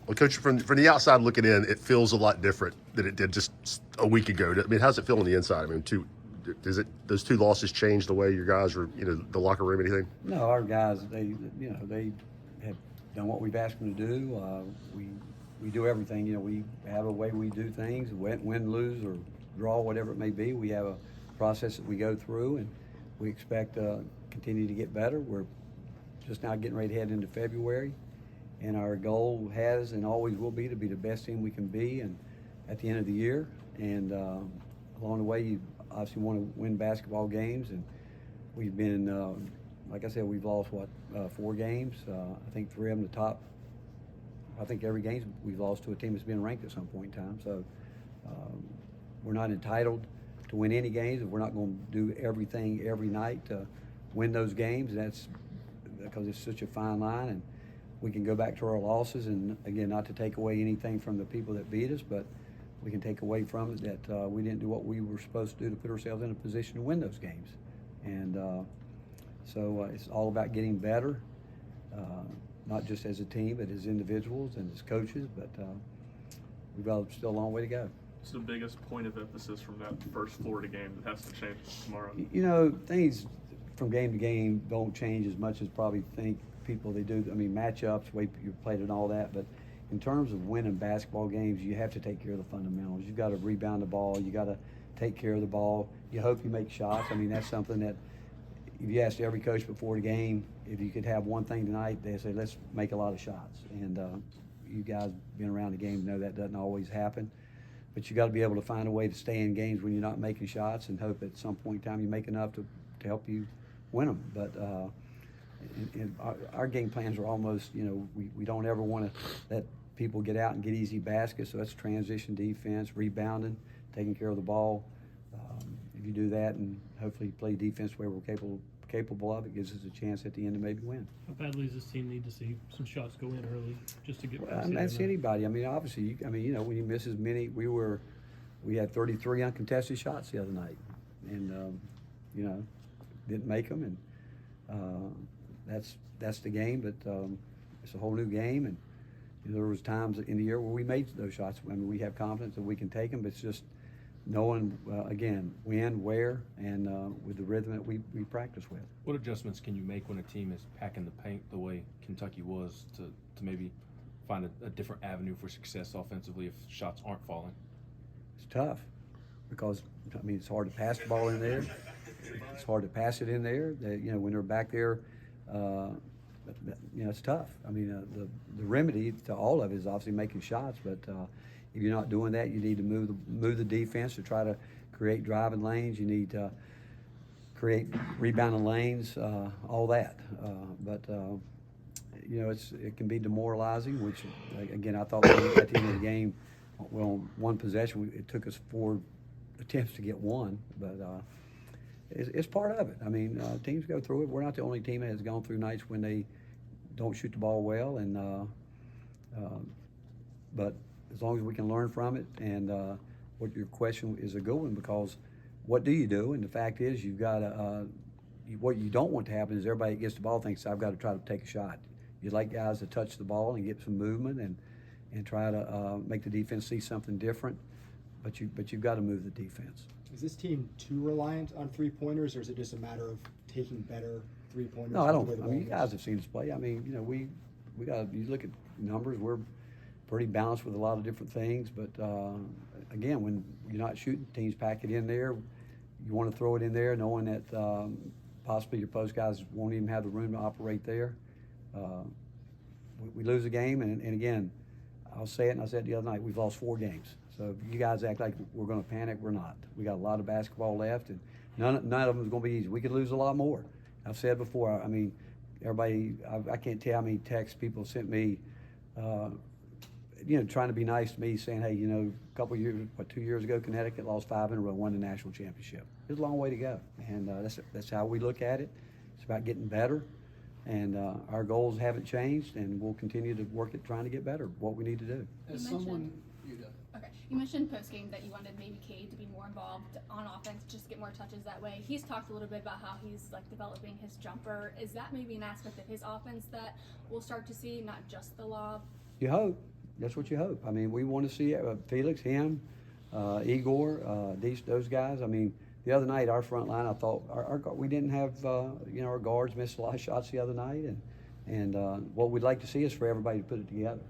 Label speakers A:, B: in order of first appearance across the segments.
A: Well, Coach, from the outside looking in, it feels a lot different than it did just a week ago. I mean, how's it feel on the inside? I mean, does it those two losses change the way your guys are, the locker room, anything?
B: No, our guys, they have done what we've asked them to do. We do everything. We have a way we do things, win, lose, or draw, whatever it may be. We have a process that we go through, and we expect to continue to get better. We're just now getting ready to head into February, and our goal has and always will be to be the best team we can be, and at the end of the year. And along the way, you obviously want to win basketball games, and we've been, like I said, we've lost 4 games. I think 3 of them the top. I think every game we've lost to a team that's been ranked at some point in time. So we're not entitled to win any games, and we're not going to do everything every night to win those games. That's because it's such a fine line, and we can go back to our losses, and again, not to take away anything from the people that beat us, but we can take away from it that we didn't do what we were supposed to do to put ourselves in a position to win those games. And so it's all about getting better, not just as a team, but as individuals and as coaches. But we've got still a long way to go.
C: What's the biggest point of emphasis from that first Florida game that has to change tomorrow?
B: Things from game to game don't change as much as probably think people they do. I mean, matchups, way you played and all that, but in terms of winning basketball games, you have to take care of the fundamentals. You've got to rebound the ball. You got to take care of the ball. You hope you make shots. I mean, that's something that if you asked every coach before the game, if you could have one thing tonight, they say, let's make a lot of shots. And you guys been around the game know that doesn't always happen. But you got to be able to find a way to stay in games when you're not making shots, and hope at some point in time you make enough to help you win them. But in our game plans are almost, we don't ever want to let people get out and get easy baskets. So that's transition defense, rebounding, taking care of the ball. If you do that and hopefully play defense where we're capable of, it gives us a chance at the end to maybe win.
D: How badly does this team need to see some shots go in early just to get?
B: Well, that's anybody. I mean, obviously, when you miss as many, we had 33 uncontested shots the other night, and didn't make them, and that's the game. But it's a whole new game, and there was times in the year where we made those shots. I mean, we have confidence that we can take them, but it's just knowing, again, when, where, and with the rhythm that we practice with.
E: What adjustments can you make when a team is packing the paint the way Kentucky was to maybe find a different avenue for success offensively if shots aren't falling?
B: It's tough because, it's hard to pass the ball in there. It's hard to pass it in there. When they're back there, it's tough. I mean, the remedy to all of it is obviously making shots, but if you're not doing that, you need to move the defense to try to create driving lanes. You need to create rebounding lanes, all that. But it can be demoralizing. Which again, I thought at the end of the game, well, one possession, it took us 4 attempts to get one, but it's part of it. I mean, teams go through it. We're not the only team that has gone through nights when they don't shoot the ball well, and but as long as we can learn from it, and what your question is a good one, because what do you do? And the fact is, you've got to, what you don't want to happen is everybody that gets the ball thinks, I've got to try to take a shot. You'd like guys to touch the ball and get some movement and try to make the defense see something different, but you've got to move the defense.
F: Is this team too reliant on three-pointers, or is it just a matter of taking better three-pointers?
B: No, I don't. I mean, you guys have seen us play. I mean, we got. You look at numbers. We're pretty balanced with a lot of different things. But again, when you're not shooting, teams pack it in there. You want to throw it in there, knowing that possibly your post guys won't even have the room to operate there. We lose a game, and again, I'll say it, and I said it the other night. We've lost 4 games. So if you guys act like we're going to panic, we're not. We got a lot of basketball left, and none of them is going to be easy. We could lose a lot more. I've said before. I mean, everybody. I can't tell how many texts people sent me. Trying to be nice to me, saying, hey, a couple years, 2 years ago, Connecticut lost 5 in a row, won the national championship. There's a long way to go, and that's how we look at it. It's about getting better, and our goals haven't changed, and we'll continue to work at trying to get better. What we need to do.
G: As someone, you mentioned post-game that you wanted maybe Cade to be more involved on offense, just get more touches that way. He's talked a little bit about how he's developing his jumper. Is that maybe an aspect of his offense that we'll start to see, not just the lob?
B: You hope. that's what you hope. I mean, we want to see Felix, him, Igor, those guys. I mean, the other night our front line, I thought we didn't have our guards missed a lot of shots the other night, and what we'd like to see is for everybody to put it together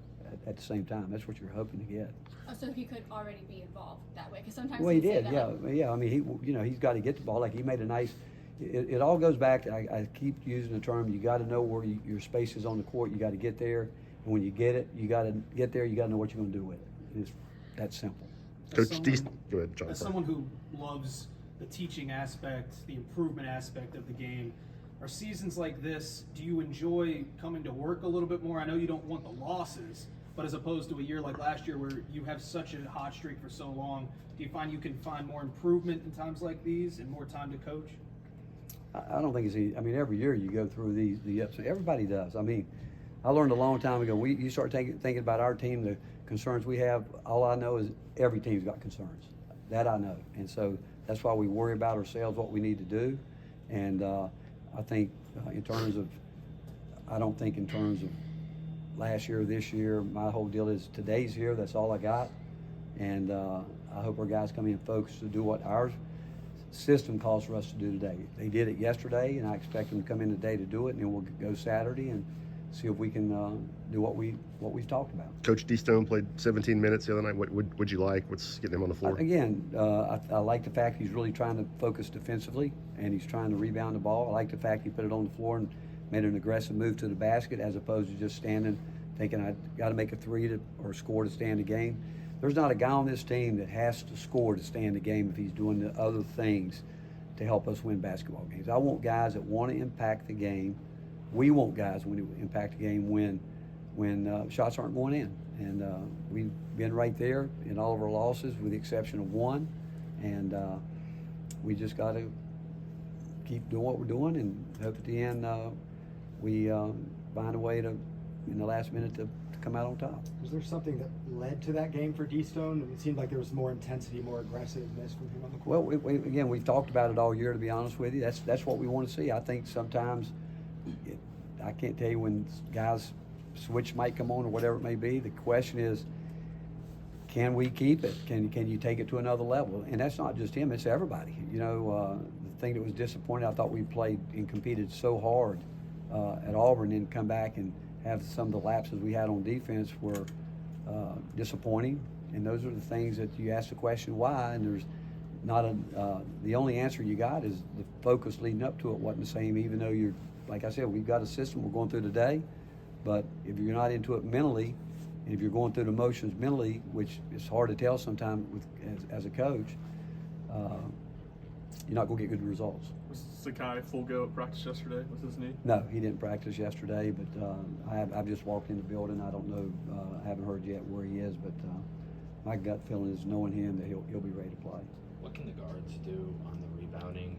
B: at the same time. That's what you're hoping to get.
G: Oh, so he could already be involved that way? Because sometimes
B: Well, he
G: we say
B: did,
G: that,
B: yeah,
G: like,
B: yeah. I mean, he's got to get the ball. Like he made a nice. It all goes back. I keep using the term. You got to know where your space is on the court. You got to get there, and when you get it, you got to get there. You got to know what you're going to do with it. It's that simple.
A: Coach
H: As
A: D,
H: someone-
A: go ahead, John.
H: As
A: sorry.
H: someone who loves the teaching aspect, the improvement aspect of the game, are seasons like this, do you enjoy coming to work a little bit more? I know you don't want the losses, but as opposed to a year like last year where you have such a hot streak for so long, do you find you can find more improvement in times like these and more time to coach?
B: I don't think it's easy. I mean, every year you go through the ups. Everybody does. I mean, I learned a long time ago. You start thinking about our team, the concerns we have. All I know is every team's got concerns. That I know, and so that's why we worry about ourselves, what we need to do. And I think in terms of, I don't think in terms of last year or this year. My whole deal is today's here. That's all I got, and I hope our guys come in focused to do what our system calls for us to do today. They did it yesterday, and I expect them to come in today to do it, and then we'll go Saturday and see if we can do what we've talked about.
A: Coach D. Stone played 17 minutes the other night. What'd you like? What's getting him on the floor?
B: Again, I like the fact he's really trying to focus defensively, and he's trying to rebound the ball. I like the fact he put it on the floor and made an aggressive move to the basket as opposed to just standing thinking I got to make a three or score to stay in the game. There's not a guy on this team that has to score to stay in the game if he's doing the other things to help us win basketball games. I want guys that want to impact the game. We want guys when to impact the game when shots aren't going in. And we've been right there in all of our losses with the exception of one. And we just got to keep doing what we're doing and hope at the end we find a way to, in the last minute, to come out on top.
F: Was there something that led to that game for D-Stone? It seemed like there was more intensity, more aggressiveness from him on the court.
B: Well, again, we've talked about it all year, to be honest with you. That's what we want to see. I think sometimes, I can't tell you when guys switch might come on or whatever it may be. The question is, can we keep it? Can you take it to another level? And that's not just him, it's everybody. You know, the thing that was disappointing, I thought we played and competed so hard at Auburn and come back and have some of the lapses we had on defense were disappointing. And those are the things that you ask the question why, and there's not the only answer you got is the focus leading up to it wasn't the same, even though you're, like I said, we've got a system we're going through today, but if you're not into it mentally, and if you're going through the motions mentally, which is hard to tell sometimes as a coach, you're not going to get good results.
C: Was Sakai full go at practice yesterday with his knee?
B: No, he didn't practice yesterday, but I've just walked in the building. I don't know, I haven't heard yet where he is, but my gut feeling is knowing him that he'll be ready to play.
I: What can the guards do on the rebounding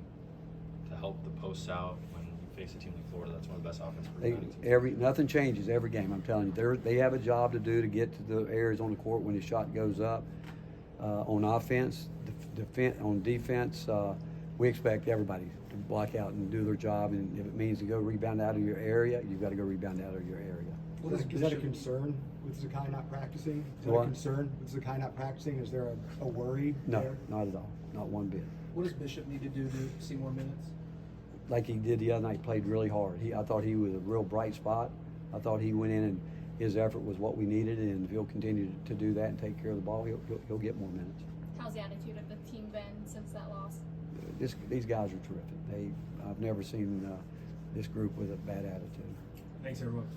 I: to help the posts out when you face a team like Florida? That's one of the best offensive rebounding teams.
B: Nothing changes every game. I'm telling you, they have a job to do to get to the areas on the court when the shot goes up. On offense, on defense, we expect everybody to block out and do their job. And if it means to go rebound out of your area, you've got to go rebound out of your area.
F: Is that a concern with Zakai not practicing? Is that
B: What?
F: a concern with Zakai not practicing? Is there a worry
B: No,
F: there?
B: not at all. Not one bit.
J: What does Bishop need to do to see more minutes?
B: Like he did the other night, played really hard. I thought he was a real bright spot. I thought he went in and his effort was what we needed, and if he'll continue to do that and take care of the ball, he'll get more minutes.
G: how's the attitude of the team been since that loss?
B: These guys are terrific. I've never seen this group with a bad attitude.
J: Thanks, everyone.